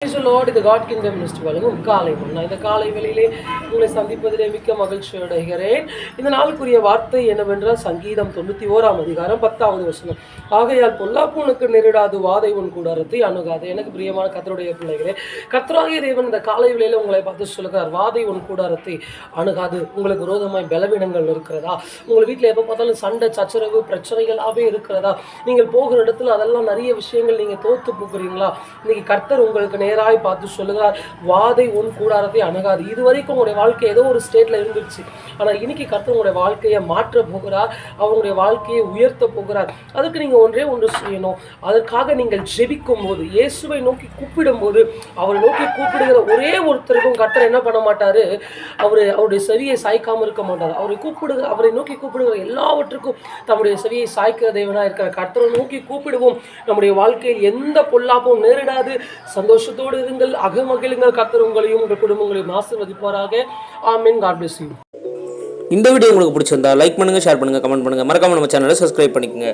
இது God kingdom ministry வழங்கும் காலை மன்னா. இந்த காலை வேளையிலே உங்களை சந்திப்பதிலே மிக்க மகிழ்ச்சி அடைகிறேன். இந்த நாளுக்குரிய வார்த்தை என்னவென்றால் சங்கீதம் 91 அதிகாரம் 10வது வசனம். ஆகையால் பொல்லாப்புனுக்கு நேரிடாது வாதை உன் கூடாரத்தை அணுகாது. எனக்கு பிரியமான கர்த்தருடைய பிள்ளைகளே, கர்த்தராகிய தேவன் இந்த காலை வேளையில உங்களை பார்த்து சொல்லுகிறார், வாதை உன் கூடாரத்தை அணுகாது. உங்களுக்கு விரோதமாய் பலவீனங்கள் இருக்கிறதா? உங்கள் வீட்டில் எப்போ பார்த்தாலும் சண்டை சச்சரவு பிரச்சனைகளாகவே இருக்கிறதா? நீங்கள் போகிற இடத்துல அதெல்லாம் நிறைய விஷயங்கள் நீங்கள் தோத்து போகிறீங்களா? இன்னைக்கு கர்த்தர் உங்களுக்கு நேராய் பார்த்து சொல்லுகிறார், வாதை உன் கூடாரத்தை அணுகாது. இதுவரைக்கும் உங்களுடைய வாழ்க்கை ஏதோ ஒரு ஸ்டேட்ல இருந்துச்சு, ஆனால் இன்னைக்கு கர்த்தர் உங்களுடைய வாழ்க்கையை மாற்ற போகிறார். அவங்களுடைய வாழ்க்கையை உயர்த்த போகிறார். அதுக்கு நீங்க ஒன்றே ஒன்று செய்யணும். அதற்காக நீங்கள் ஜெபிக்கும் போது, இயேசுவை நோக்கி கூப்பிடும் போது, அவரை நோக்கி கூப்பிடுகிற ஒரே ஒருத்தருக்கும் கர்த்தர் என்ன பண்ண மாட்டாரு, அவருடைய செவியை சாய்க்காம இருக்க மாட்டார். அவரை நோக்கி கூப்பிடுகிற எல்லாவற்றுக்கும் தம்முடைய செவியை சாய்க்கிற தேவனா இருக்கிற கர்த்தரை நோக்கி கூப்பிடுவோம். நம்முடைய வாழ்க்கையில் எந்த பொல்லாப்பும் நேரிடாது. சந்தோஷத்தோடு இருங்கள், அகமகிழுங்கள். கர்த்தர் உங்களையும் உங்கள் குடும்பங்களையும் ஆசீர்வதிப்பாராக. ஆமென். God bless you. இந்த வீடியோ உங்களுக்கு பிடிச்சிருந்தா லைக் பண்ணுங்க, ஷேர் பண்ணுங்க, கமெண்ட் பண்ணுங்க. மறக்காம நம்ம சேனலை சப்ஸ்கிரைப் பண்ணிக்கங்க.